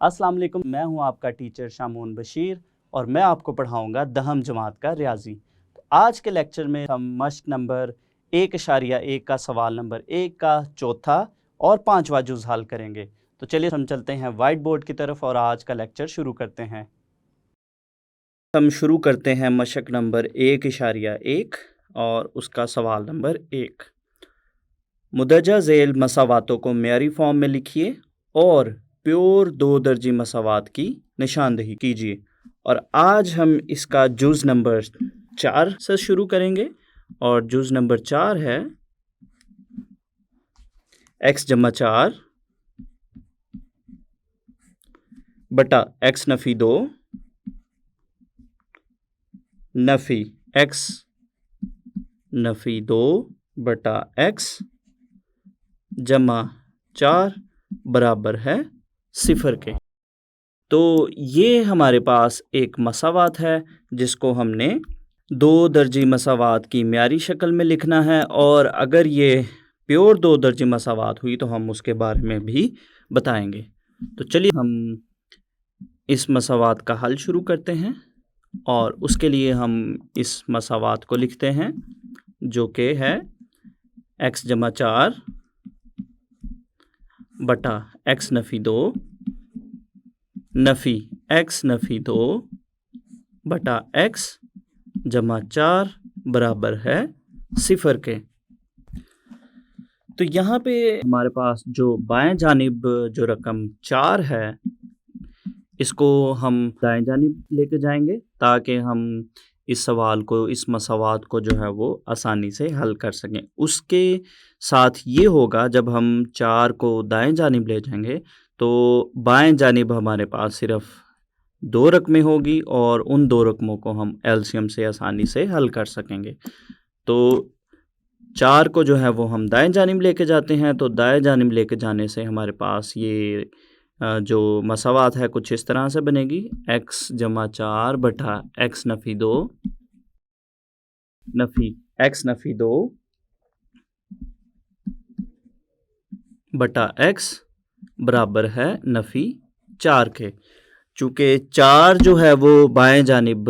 अस्सलाम वालेकुम, मैं हूं आपका टीचर शामून बशीर और मैं आपको पढ़ाऊंगा दहम जमात का रियाजी। तो आज के लेक्चर में हम मश्क नंबर 1.1 का सवाल नंबर 1 का चौथा और पांचवा जुज़ हल करेंगे। तो चलिए हम चलते हैं वाइट बोर्ड की तरफ और आज का लेक्चर शुरू करते हैं। हम शुरू करते हैं मशक नंबर 1.1 और उसका सवाल नंबर 1। मुदर्जा झेल मसावातों को मेयारी फॉर्म में लिखिए और प्योर दो दर्जी मसावात की निशानदही कीजिए। और आज हम इसका जुज़ नंबर 4 से शुरू करेंगे और जुज़ नंबर 4 है x जमा 4 बटा x नफ़ी 2 नफ़ी x नफ़ी 2 बटा x जमा 4 बराबर है 0 के। तो ये हमारे पास एक मसावात है जिसको हमने दो दर्जी मसावात की म्यारी शक्ल में लिखना है, और अगर ये प्योर दो दर्जी मसावात हुई तो हम उसके बारे में भी बताएंगे। तो चलिए हम इस मसावात का हल शुरू करते हैं और उसके लिए हम इस मसावात को लिखते हैं जो कि है x जमा 4 बटा x नफ़ी 2 नफ़ी x नफ़ी 2 बटा x जमा 4 बराबर है 0 के। तो यहाँ पे हमारे पास जो बाएं जानिब जो रकम 4 है इसको हम दाएं जानिब लेके जाएंगे ताकि हम इस सवाल को, इस मसावात को जो है वो आसानी से हल कर सकें। उसके साथ ये होगा जब हम 4 को दाएं जानिब ले जाएंगे तो बाएं जानिब हमारे पास सिर्फ 2 रकमें होगी और उन 2 रकमों को हम एलसीएम से आसानी से हल कर सकेंगे। तो 4 को जो है वो हम दाएं जानिब लेके जाते हैं, तो दाएं जानिब लेके जाने से हमारे पास ये जो मसावात है कुछ इस तरह से बनेगी। x जमा 4 बटा x नफ़ी 2 नफ़ी x नफ़ी 2 बटा x बराबर है नफ़ी 4 के। चूँकि 4 जो है वो बाएं जानिब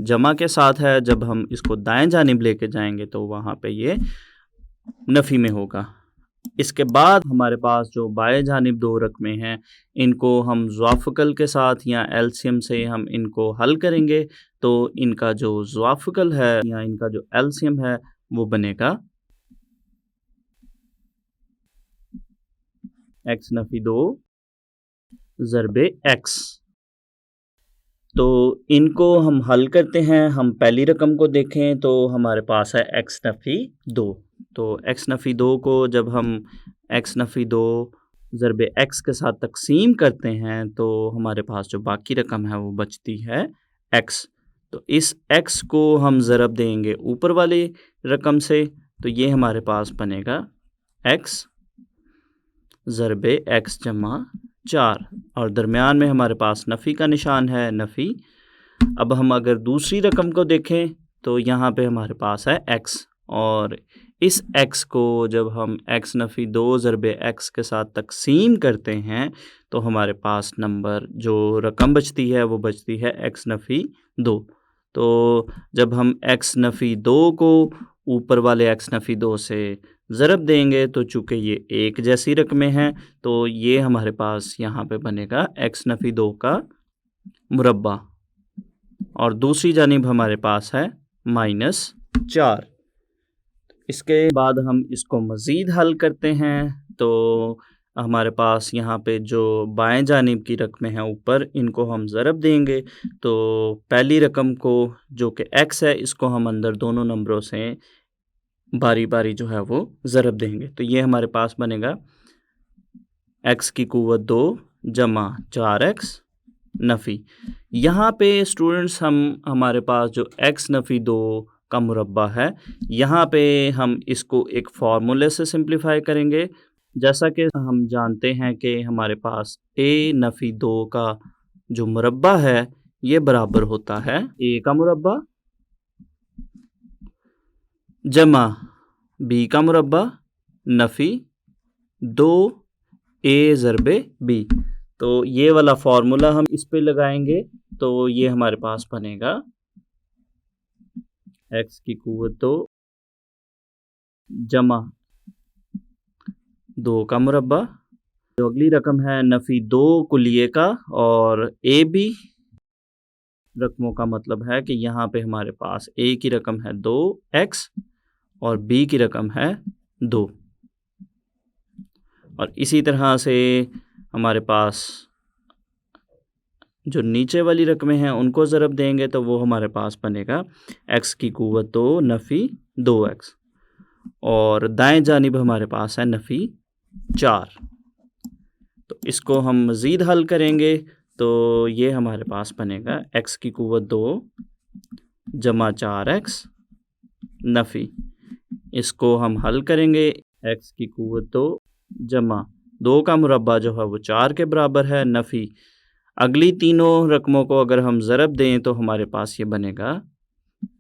जमा के साथ है, जब हम इसको दाएं जानिब लेके जाएंगे तो वहाँ पे ये नफ़ी में होगा। इसके बाद हमारे पास जो बाएं जानिब 2 रकमें हैं इनको हम ज़वाफ़िकल के साथ या एलसीएम से हम इनको हल करेंगे। तो इनका जो ज़वाफ़िकल है या इनका जो एलसीएम है वो बनेगा x नफ़ी 2 ज़रबे x। तो इनको हम हल करते हैं। हम पहली रकम को देखें तो हमारे पास है x नफ़ी 2। तो x नफ़ी 2 को जब हम x नफ़ी 2 ज़रबे x के साथ तकसीम करते हैं तो हमारे पास जो बाकी रकम है वो बचती है x। तो इस x को हम ज़रब देंगे ऊपर वाली रकम से, तो ये हमारे पास बनेगा x ज़रबे x जमा 4 और दरमियान में हमारे पास नफ़ी का निशान है नफ़ी। अब हम अगर दूसरी रकम को देखें तो यहाँ पे हमारे पास है x, और इस x को जब हम x नफ़ी 2 ज़रबे x के साथ तकसीम करते हैं तो हमारे पास नंबर जो रकम बचती है वो बचती है x नफ़ी 2। तो जब हम x नफ़ी 2 को ऊपर वाले x नफ़ी 2 से ज़रब देंगे तो चूँकि ये एक जैसी रकमें हैं तो ये हमारे पास यहाँ पे बनेगा x नफ़ी 2 का मुरब्बा, और दूसरी जानिब हमारे पास है -4। इसके बाद हम इसको मज़ीद हल करते हैं तो हमारे पास यहाँ पे जो बाएं जानिब की रकमें हैं ऊपर इनको हम ज़रब देंगे। तो पहली रकम को जो कि x है इसको हम अंदर दोनों नंबरों से बारी बारी जो है वो ज़रब देंगे। तो ये हमारे पास बनेगा x की कुव्वत 2 जमा 4x नफ़ी। यहाँ पे स्टूडेंट्स हमारे पास जो x नफ़ी 2 का मुरब्बा है यहाँ पे हम इसको एक फार्मूले से सिंप्लीफाई करेंगे। जैसा कि हम जानते हैं कि हमारे पास a नफ़ी 2 का जो मुरब्बा है ये बराबर होता है a का मुरब्बा जमा b का मुरब्बा नफ़ी 2 a ज़रबे b। तो ये वाला फॉर्मूला हम इस पे लगाएंगे तो ये हमारे पास बनेगा x की कुव्वत 2 जमा 2 का मुरब्बा। जो अगली रकम है नफ़ी 2 कुलिये का और ए बी रकमों का मतलब है कि यहाँ पे हमारे पास a की रकम है 2x और b की रकम है 2। और इसी तरह से हमारे पास जो नीचे वाली रकमें हैं उनको ज़रब देंगे तो वो हमारे पास बनेगा x की कुव्वत 2 नफ़ी 2x और दाएं जानिब हमारे पास है नफ़ी 4। तो इसको हम मज़ीद हल करेंगे तो ये हमारे पास बनेगा x की कुव्वत 2 जमा 4x नफ़ी। इसको हम हल करेंगे x की कुव्वत 2 जमा 2 का मुरब्बा जो है वो 4 के बराबर है नफ़ी। अगली तीनों रकमों को अगर हम ज़रब दें तो हमारे पास ये बनेगा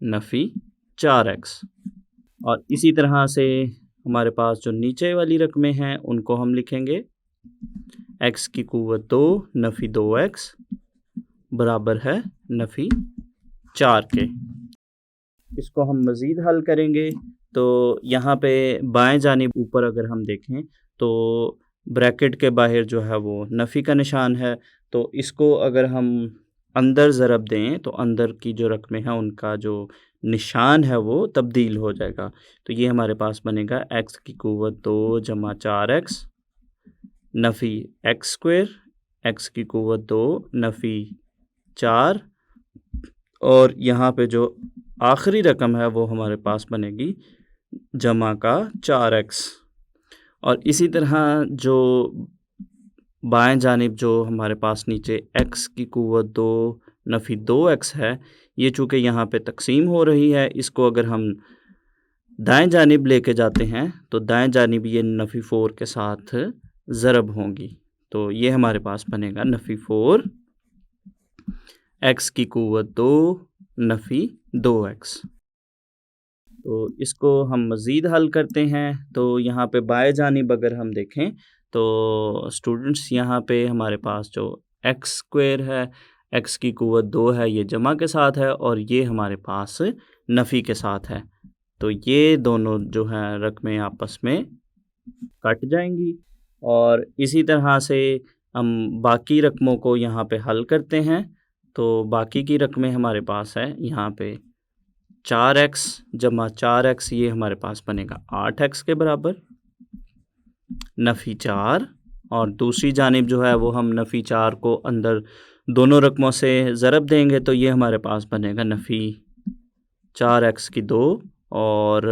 नफ़ी 4x। और इसी तरह से हमारे पास जो नीचे वाली रकमें हैं उनको हम लिखेंगे x की कुव्वत 2 नफ़ी 2x बराबर है नफ़ी 4 के। इसको हम मज़ीद हल करेंगे तो यहाँ पे बाएं जानिब ऊपर अगर हम देखें तो ब्रैकेट के बाहर जो है वो नफ़ी का निशान है। तो इसको अगर हम अंदर ज़रब दें तो अंदर की जो रकमें हैं उनका जो निशान है वो तब्दील हो जाएगा। तो ये हमारे पास बनेगा x की कुव्वत 2 जमा 4x नफ़ी x स्क्वायर x की कुव्वत 2 नफ़ी 4 और यहाँ पे जो आखिरी रकम है वो हमारे पास बनेगी जमा का 4x। और इसी तरह जो बाएं जानिब जो हमारे पास नीचे x की कुव्वत 2 नफ़ी 2x है, ये चूँकि यहाँ पे तकसीम हो रही है, इसको अगर हम दाएं जानिब लेके जाते हैं तो दाएं जानिब ये नफ़ी 4 के साथ ज़रब होंगी। तो ये हमारे पास बनेगा नफ़ी 4 x की कुव्वत 2 नफ़ी 2x। तो इसको हम मज़ीद हल करते हैं तो यहाँ पे बाएं जानिब अगर हम देखें तो स्टूडेंट्स यहाँ पे हमारे पास जो x स्क्वायर है x की कुव्वत 2 है ये जमा के साथ है और ये हमारे पास नफ़ी के साथ है। तो ये दोनों जो हैं रकमें आपस में कट जाएंगी और इसी तरह से हम बाकी रकमों को यहाँ पे हल करते हैं। तो बाकी की रकमें हमारे पास है यहाँ पे 4x जमा 4x ये हमारे पास बनेगा 8x के बराबर नफ़ी 4 और दूसरी जानिब जो है वो हम नफ़ी 4 को अंदर दोनों रकमों से ज़रब देंगे तो ये हमारे पास बनेगा नफ़ी 4x की 2 और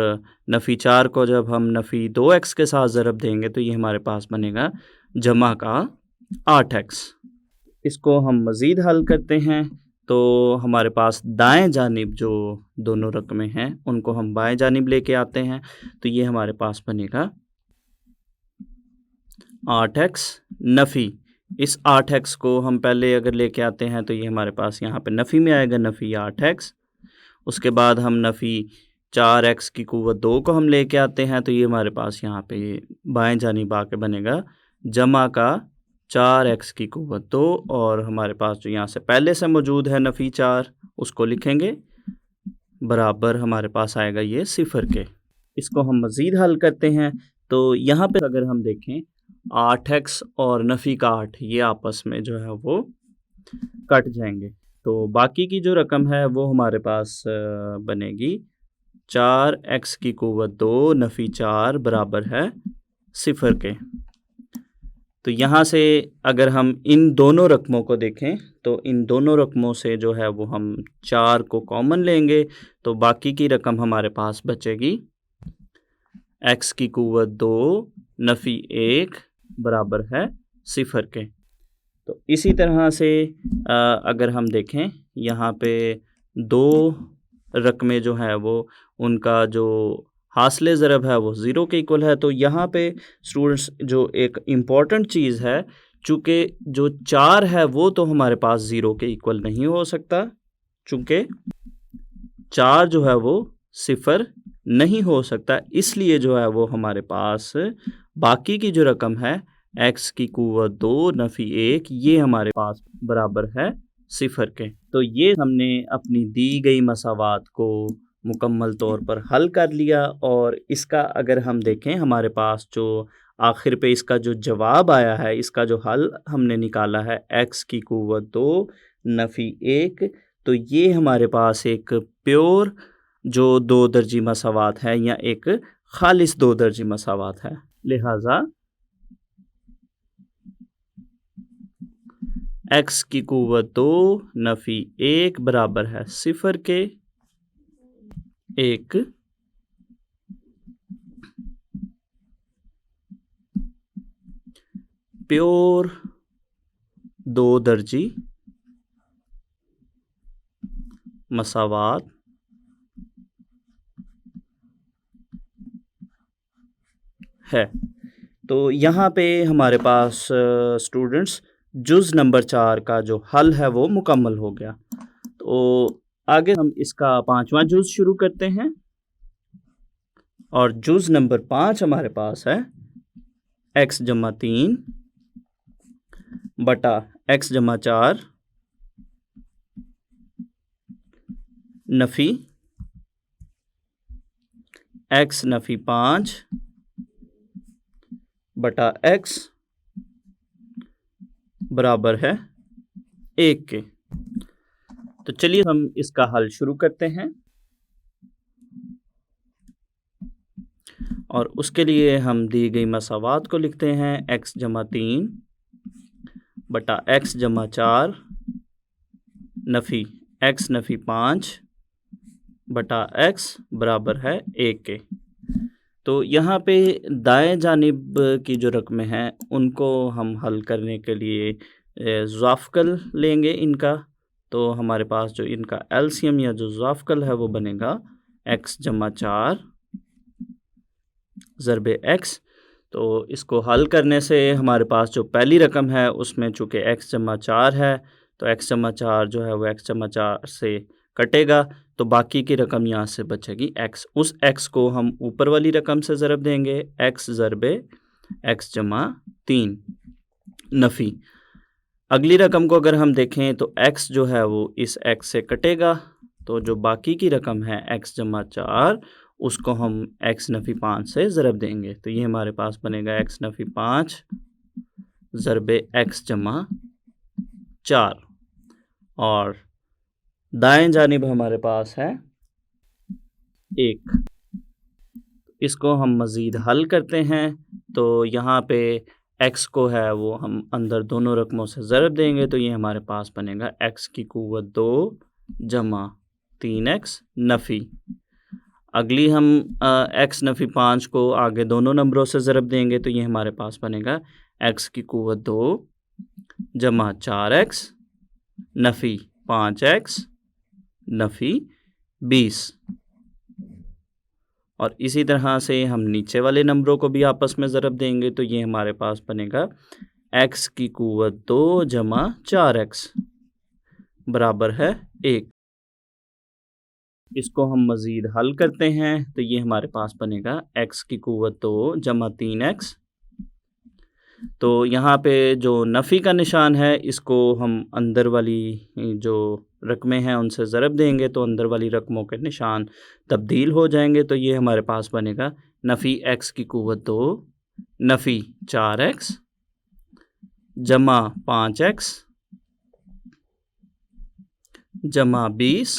नफ़ी 4 को जब हम नफ़ी 2x के साथ ज़रब देंगे तो ये हमारे पास बनेगा जमा का 8x। इसको हम मज़ीद हल करते हैं तो हमारे पास दाएं जानिब जो दोनों रकमें हैं उनको हम बाएं जानिब लेके आते हैं तो ये हमारे पास बनेगा 8x नफ़ी। इस 8x को हम पहले अगर लेके आते हैं तो ये हमारे पास यहाँ पे नफ़ी में आएगा नफ़ी 8x। उसके बाद हम नफ़ी 4x की कुव्वत 2 को हम लेके आते हैं तो ये हमारे पास यहाँ पे बाएं जानिब आके बनेगा जमा का 4x की कुव्वत 2 और हमारे पास जो यहाँ से पहले से मौजूद है नफ़ी 4 उसको लिखेंगे बराबर हमारे पास आएगा ये 0 के। इसको हम मज़ीद हल करते हैं तो यहाँ पे अगर हम देखें 8x और नफ़ी का 8 ये आपस में जो है वो कट जाएंगे। तो बाकी की जो रकम है वो हमारे पास बनेगी 4x की कुव्वत 2 नफ़ी 4 बराबर है 0 के। तो यहाँ से अगर हम इन दोनों रकमों को देखें तो इन दोनों रकमों से जो है वो हम 4 को कॉमन लेंगे तो बाकी की रकम हमारे पास बचेगी x की कुव्वत 2 नफ़ी 1 बराबर है 0 के। तो इसी तरह से अगर हम देखें यहाँ पे दो रकमें जो है वो उनका जो हासिल ज़रब है वो 0 के इक्वल है। तो यहाँ पे स्टूडेंट्स जो एक इम्पॉर्टेंट चीज़ है, चूँकि जो 4 है वो तो हमारे पास 0 के इक्वल नहीं हो सकता, चूँकि 4 जो है वो 0 नहीं हो सकता, इसलिए जो है वो हमारे पास बाकी की जो रकम है x की कुव्वत 2 नफ़ी 1 ये हमारे पास बराबर है 0 के। तो ये हमने अपनी दी गई मसावात को मुकम्मल तौर पर हल कर लिया और इसका अगर हम देखें हमारे पास जो आखिर पे इसका जो जवाब आया है, इसका जो हल हमने निकाला है x की कुव्वत 2 नफ़ी 1, तो ये हमारे पास एक प्योर जो 2 दर्जी मसावात है या एक खालिस 2 दर्जी मसावात है। लिहाजा x की कुव्वत 2 नफ़ी 1 बराबर है 0 के। एक प्योर 2 दर्जी मसावात है। तो यहाँ पे हमारे पास स्टूडेंट्स जुज़ नंबर 4 का जो हल है वो मुकम्मल हो गया। तो आगे हम इसका 5वां जुज़ शुरू करते हैं और जुज़ नंबर 5 हमारे पास है x जमा 3 बटा x जमा 4 नफ़ी x नफ़ी 5 बटा x बराबर है 1 के। तो चलिए हम इसका हल शुरू करते हैं और उसके लिए हम दी गई मसावात को लिखते हैं x जमा 3 बटा x जमा 4 नफ़ी x नफ़ी 5 बटा x बराबर है 1 के। तो यहाँ पे दाएं जानिब की जो रकमें हैं उनको हम हल करने के लिए ज़ाफ़कल लेंगे इनका। तो हमारे पास जो इनका एलसीएम या जो ज़ाफ़कल है वो बनेगा x जमा 4 ज़रबे x। तो इसको हल करने से हमारे पास जो पहली रकम है उसमें चूँकि x जमा 4 है तो x जमा 4 जो है वो x जमा 4 से कटेगा, तो बाकी की रकम यहाँ से बचेगी x। उस x को हम ऊपर वाली रकम से ज़रब देंगे x ज़रबे x जमा 3 नफ़ी। अगली रकम को अगर हम देखें तो x जो है वो इस x से कटेगा, तो जो बाकी की रकम है x जमा 4 उसको हम x नफ़ी 5 से ज़रब देंगे। तो ये हमारे पास बनेगा x नफ़ी 5 ज़रबे x जमा 4 और दाएं जानिब हमारे पास है 1। इसको हम मज़ीद हल करते हैं तो यहाँ पे x को है वो हम अंदर दोनों रकमों से ज़रब देंगे, तो ये हमारे पास बनेगा x की कुव्वत 2 जमा 3x नफ़ी। अगली हम x नफ़ी 5 को आगे दोनों नंबरों से ज़रब देंगे, तो ये हमारे पास बनेगा x की कुव्वत 2 जमा 4x नफ़ी 5x नफ़ी 20। और इसी तरह से हम नीचे वाले नंबरों को भी आपस में ज़रब देंगे, तो ये हमारे पास बनेगा x की कुव्वत 2 जमा 4x बराबर है 1। इसको हम मज़ीद हल करते हैं तो ये हमारे पास बनेगा x की कुव्वत 2 जमा 3x। तो यहाँ पे जो नफ़ी का निशान है इसको हम अंदर वाली जो रकमें हैं उनसे ज़रब देंगे, तो अंदर वाली रकमों के निशान तब्दील हो जाएंगे। तो ये हमारे पास बनेगा नफ़ी x की कुव्वत 2 नफ़ी 4x जमा 5x जमा 20।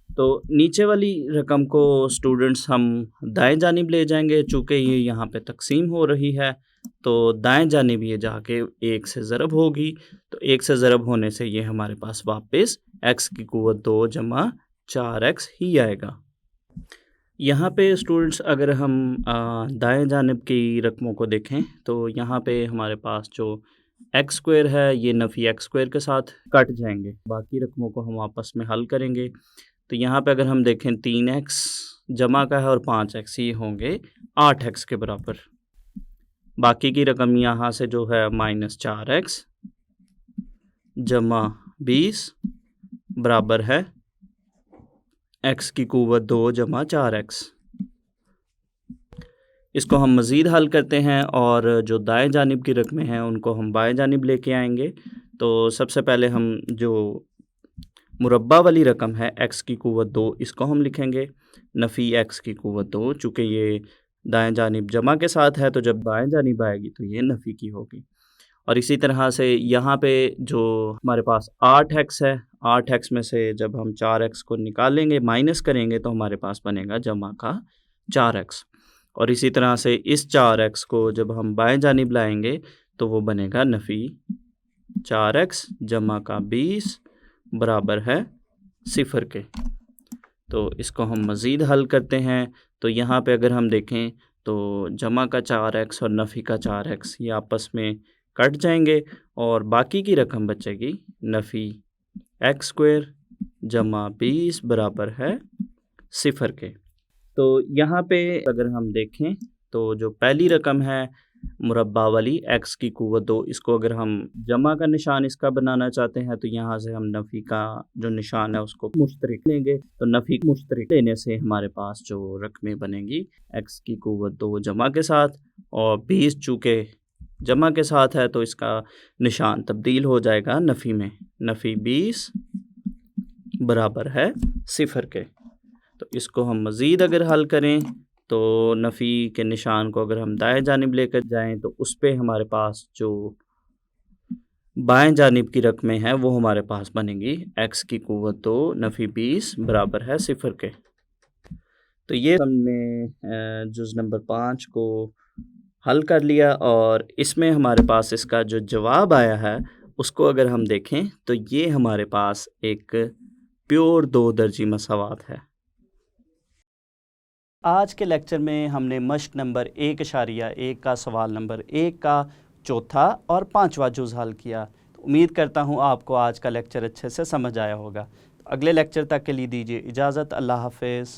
तो नीचे वाली रकम को स्टूडेंट्स हम दाएं जानिब ले जाएंगे, चूँकि ये यहाँ पे तकसीम हो रही है तो दाएं जानिब ये जाके 1 से ज़रब होगी, तो 1 से ज़रब होने से ये हमारे पास वापस x की कुव्वत 2 जमा 4x ही आएगा। यहाँ पे स्टूडेंट्स अगर हम दाएं जानिब की रकमों को देखें तो यहाँ पे हमारे पास जो एक्स स्क्वायर है ये नफ़ी एक्स स्क्वायर के साथ कट जाएंगे, बाकी रकमों को हम आपस में हल करेंगे। तो यहाँ पे अगर हम देखें 3x जमा का है और 5x, ये होंगे 8x के बराबर। बाकी की रकम यहाँ से जो है -4x जमा 20 बराबर है x की कुव्वत 2 जमा 4x। इसको हम मज़ीद हल करते हैं और जो दाएं जानिब की रकमें हैं उनको हम बाएं जानिब लेके आएंगे। तो सबसे पहले हम जो मुरब्बा वाली रकम है x की क़ुव्वत 2, इसको हम लिखेंगे नफ़ी x की क़ुव्वत 2। चूँकि ये दाएं जानिब जमा के साथ है तो जब बाएं जानिब आएगी तो ये नफ़ी की होगी। और इसी तरह से यहाँ पे जो हमारे पास 8x है, 8x में से जब हम 4x को निकालेंगे, माइनस करेंगे तो हमारे पास बनेगा जमा का 4x। और इसी तरह से इस 4x को जब हम बाएं जानिब लाएंगे तो वो बनेगा नफ़ी 4x जमा का 20 बराबर है 0 के। तो इसको हम मज़ीद हल करते हैं। तो यहाँ पे अगर हम देखें तो जमा का 4x और नफ़ी का 4x ये आपस में कट जाएंगे और बाकी की रकम बचेगी नफ़ी x² जमा 20 बराबर है 0 के। तो यहाँ पे अगर हम देखें तो जो पहली रकम है मुरब्बा वाली x की क़ुव्वत 2, इसको अगर हम जमा का निशान इसका बनाना चाहते हैं तो यहाँ से हम नफ़ी का जो निशान है उसको मुश्तरिक लेंगे। तो नफ़ी मुश्तरिक लेने से हमारे पास जो रकमें बनेंगी x की क़ुव्वत 2 जमा के साथ और 20 चूँकि जमा के साथ है तो इसका निशान तब्दील हो जाएगा नफ़ी में, नफ़ी 20 बराबर है 0 के। तो इसको हम मज़ीद अगर हल करें तो नफ़ी के निशान को अगर हम दाएं जानिब लेकर जाएं तो उस पे हमारे पास जो बाएं जानिब की रकमें हैं वो हमारे पास बनेंगी x की क़ुव्वत 2 नफ़ी 20 बराबर है 0 के। तो ये हमने जुज़ नंबर 5 को हल कर लिया और इसमें हमारे पास इसका जो जवाब आया है उसको अगर हम देखें तो ये हमारे पास एक प्योर 2 दर्जी मसावात है। आज के लेक्चर में हमने मश्क नंबर 1.1 का सवाल नंबर 1 का चौथा और 5वां जुज़ हल किया। तो उम्मीद करता हूँ आपको आज का लेक्चर अच्छे से समझ आया होगा। तो अगले लेक्चर तक के लिए दीजिए इजाज़त। अल्लाह हाफ़िज़।